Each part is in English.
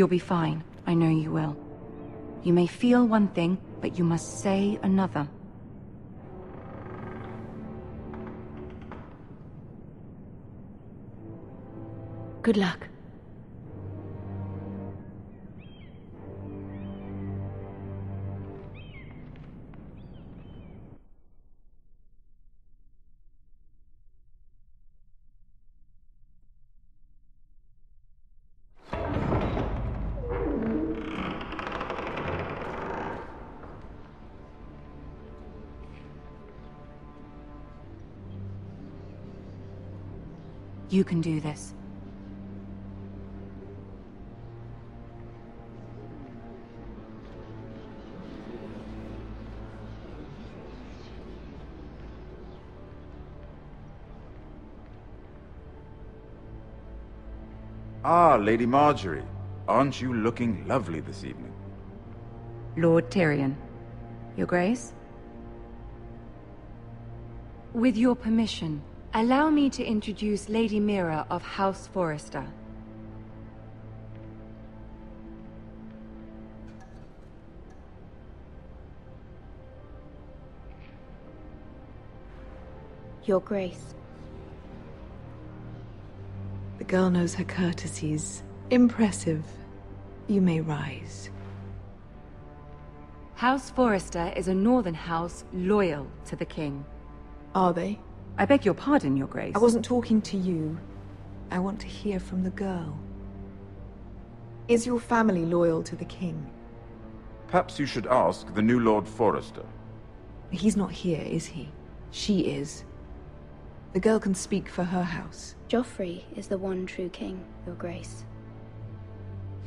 You'll be fine. I know you will. You may feel one thing, but you must say another. Good luck. You can do this. Ah, Lady Marjorie. Aren't you looking lovely this evening? Lord Tyrion. Your Grace? With your permission, allow me to introduce Lady Mira of House Forrester. Your Grace. The girl knows her courtesies. Impressive. You may rise. House Forrester is a northern house loyal to the king. Are they? I beg your pardon, Your Grace. I wasn't talking to you. I want to hear from the girl. Is your family loyal to the king? Perhaps you should ask the new Lord Forrester. He's not here, is he? She is. The girl can speak for her house. Joffrey is the one true king, Your Grace.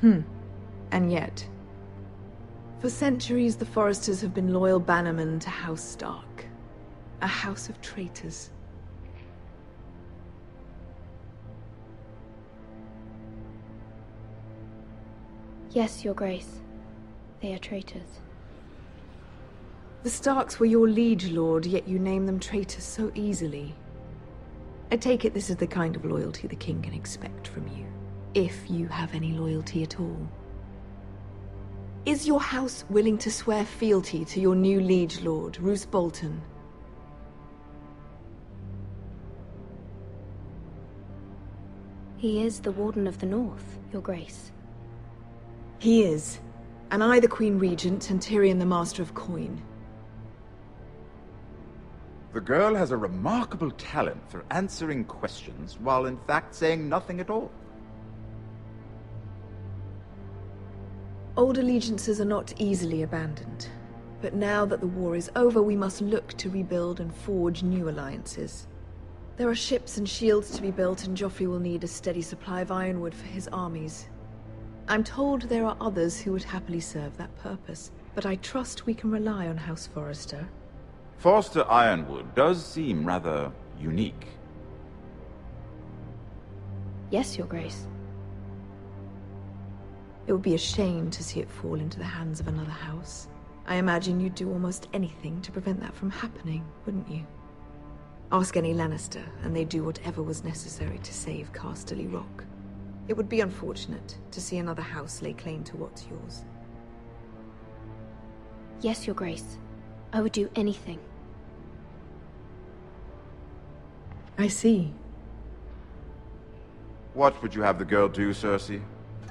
And yet, for centuries the Forresters have been loyal bannermen to House Stark. A house of traitors. Yes, Your Grace. They are traitors. The Starks were your liege lord, yet you name them traitors so easily. I take it this is the kind of loyalty the king can expect from you. If you have any loyalty at all. Is your house willing to swear fealty to your new liege lord, Roose Bolton? He is the Warden of the North, Your Grace. He is. And I the Queen Regent, and Tyrion the Master of Coin. The girl has a remarkable talent for answering questions while in fact saying nothing at all. Old allegiances are not easily abandoned. But now that the war is over, we must look to rebuild and forge new alliances. There are ships and shields to be built, and Joffrey will need a steady supply of ironwood for his armies. I'm told there are others who would happily serve that purpose, but I trust we can rely on House Forrester. Forster Ironwood does seem rather unique. Yes, Your Grace. It would be a shame to see it fall into the hands of another house. I imagine you'd do almost anything to prevent that from happening, wouldn't you? Ask any Lannister, and they'd do whatever was necessary to save Casterly Rock. It would be unfortunate to see another house lay claim to what's yours. Yes, Your Grace. I would do anything. I see. What would you have the girl do, Cersei?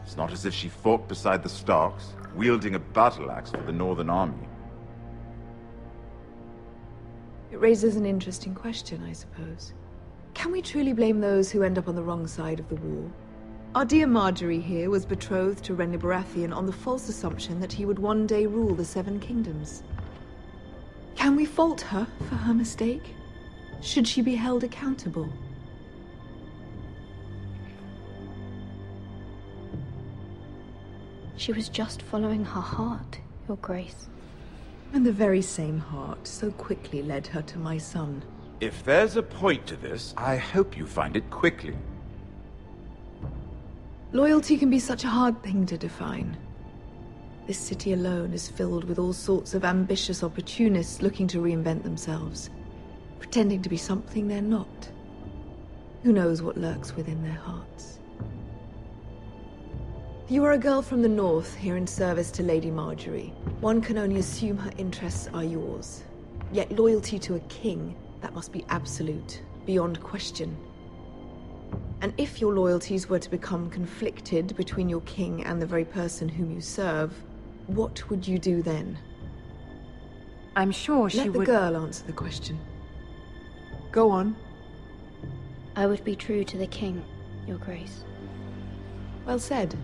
It's not as if she fought beside the Starks, wielding a battle axe for the Northern Army. It raises an interesting question, I suppose. Can we truly blame those who end up on the wrong side of the war? Our dear Marjorie here was betrothed to Renly Baratheon on the false assumption that he would one day rule the Seven Kingdoms. Can we fault her for her mistake? Should she be held accountable? She was just following her heart, Your Grace. And the very same heart so quickly led her to my son. If there's a point to this, I hope you find it quickly. Loyalty can be such a hard thing to define. This city alone is filled with all sorts of ambitious opportunists looking to reinvent themselves, pretending to be something they're not. Who knows what lurks within their hearts? You are a girl from the north, here in service to Lady Marjorie. One can only assume her interests are yours. Yet loyalty to a king, that must be absolute, beyond question. And if your loyalties were to become conflicted between your king and the very person whom you serve, what would you do then? I'm sure she Let the would... girl answer the question. Go on. I would be true to the king, Your Grace. Well said.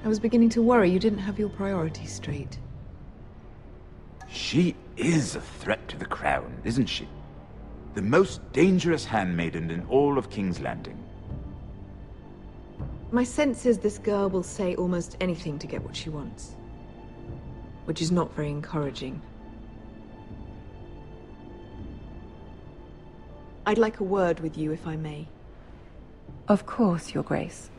I was beginning to worry you didn't have your priorities straight. She is a threat to the crown, isn't she? The most dangerous handmaiden in all of King's Landing. My sense is this girl will say almost anything to get what she wants. Which is not very encouraging. I'd like a word with you, if I may. Of course, Your Grace.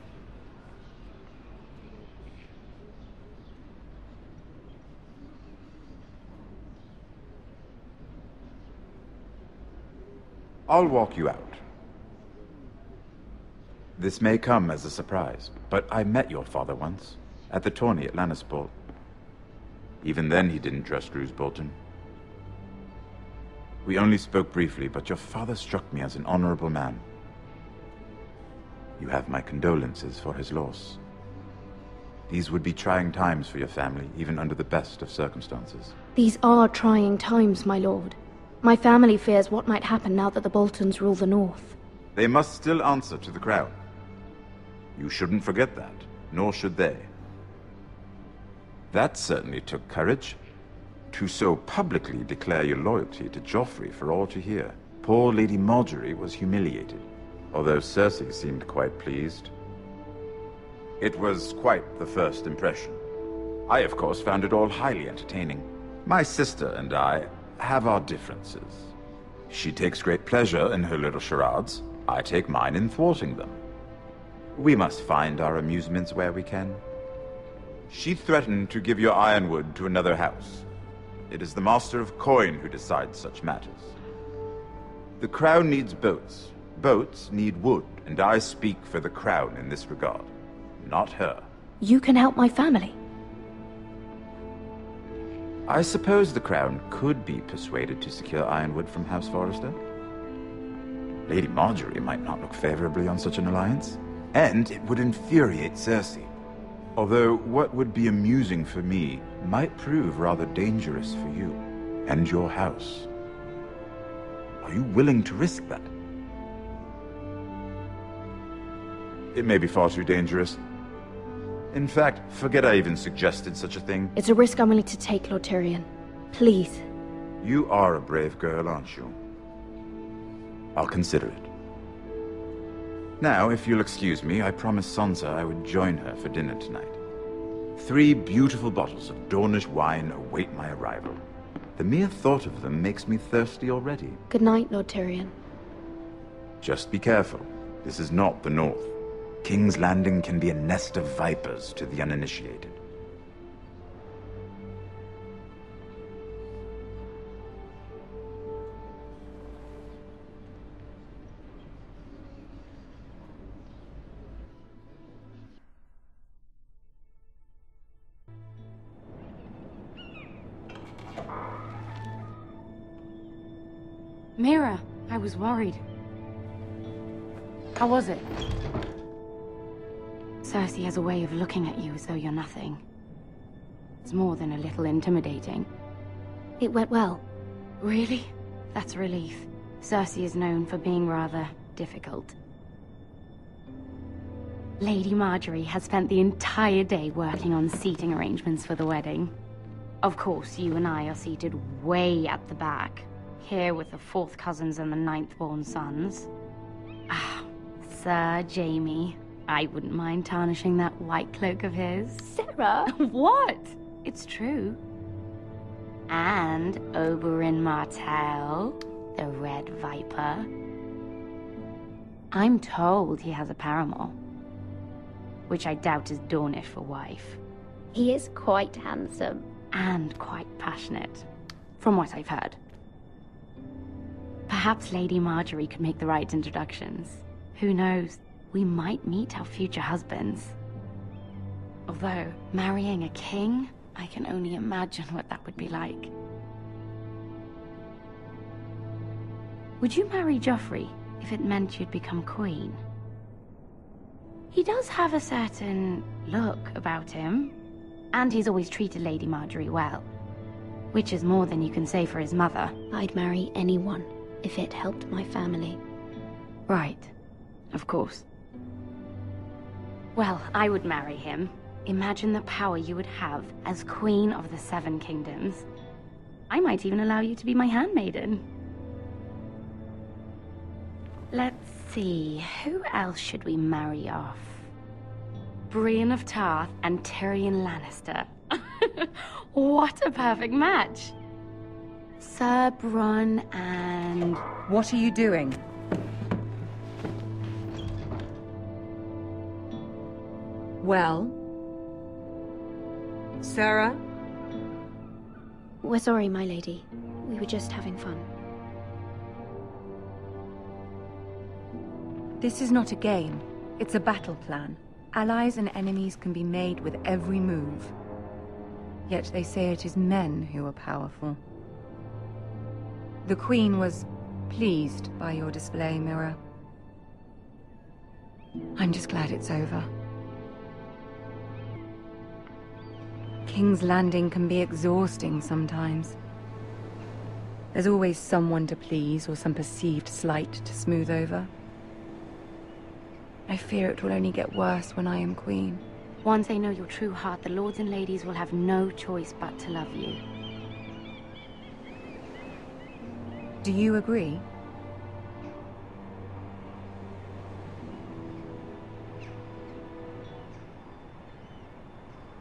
I'll walk you out. This may come as a surprise, but I met your father once, at the tourney at Lannisport. Even then he didn't trust Roose Bolton. We only spoke briefly, but your father struck me as an honorable man. You have my condolences for his loss. These would be trying times for your family, even under the best of circumstances. These are trying times, my lord. My family fears what might happen now that the Boltons rule the North. They must still answer to the crown. You shouldn't forget that, nor should they. That certainly took courage. To so publicly declare your loyalty to Joffrey for all to hear. Poor Lady Marjorie was humiliated, although Cersei seemed quite pleased. It was quite the first impression. I, of course, found it all highly entertaining. My sister and I have our differences. She takes great pleasure in her little charades. I take mine in thwarting them. We must find our amusements where we can. She threatened to give your ironwood to another house. It is the Master of Coin who decides such matters. The crown needs boats. Boats need wood, and I speak for the crown in this regard, not her. You can help my family. I suppose the crown could be persuaded to secure ironwood from House Forrester. Lady Marjorie might not look favorably on such an alliance, and it would infuriate Cersei. Although what would be amusing for me might prove rather dangerous for you and your house. Are you willing to risk that? It may be far too dangerous. In fact, forget I even suggested such a thing. It's a risk I'm willing to take, Lord Tyrion. Please. You are a brave girl, aren't you? I'll consider it. Now, if you'll excuse me, I promised Sansa I would join her for dinner tonight. 3 beautiful bottles of Dornish wine await my arrival. The mere thought of them makes me thirsty already. Good night, Lord Tyrion. Just be careful. This is not the North. King's Landing can be a nest of vipers to the uninitiated. Mira, I was worried. How was it? Cersei has a way of looking at you as though you're nothing. It's more than a little intimidating. It went well. Really? That's a relief. Cersei is known for being rather difficult. Lady Marjorie has spent the entire day working on seating arrangements for the wedding. Of course, you and I are seated way at the back, here with the 4th cousins and the 9th-born sons. Ah, Sir Jaime. I wouldn't mind tarnishing that white cloak of his. Sarah! What? It's true. And Oberyn Martell, the Red Viper. I'm told he has a paramour, which I doubt is Dornish for wife. He is quite handsome. And quite passionate, from what I've heard. Perhaps Lady Marjorie could make the right introductions. Who knows? We might meet our future husbands. Although, marrying a king, I can only imagine what that would be like. Would you marry Joffrey if it meant you'd become queen? He does have a certain look about him, and he's always treated Lady Marjorie well, which is more than you can say for his mother. I'd marry anyone if it helped my family. Right, of course. Well, I would marry him. Imagine the power you would have as Queen of the Seven Kingdoms. I might even allow you to be my handmaiden. Let's see, who else should we marry off? Brienne of Tarth and Tyrion Lannister. What a perfect match! Sir Bronn and... What are you doing? Well? Sarah? We're sorry, my lady. We were just having fun. This is not a game. It's a battle plan. Allies and enemies can be made with every move. Yet they say it is men who are powerful. The Queen was pleased by your display, Mira. I'm just glad it's over. King's Landing can be exhausting sometimes. There's always someone to please or some perceived slight to smooth over. I fear it will only get worse when I am queen. Once they know your true heart, the lords and ladies will have no choice but to love you. Do you agree?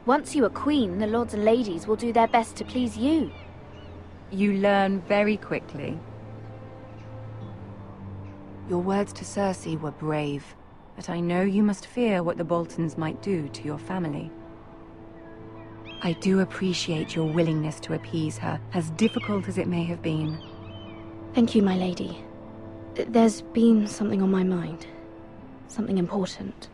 Once you are queen, the lords and ladies will do their best to please you. You learn very quickly. Your words to Cersei were brave, but I know you must fear what the Boltons might do to your family. I do appreciate your willingness to appease her, as difficult as it may have been. Thank you, my lady. There's been something on my mind. Something important.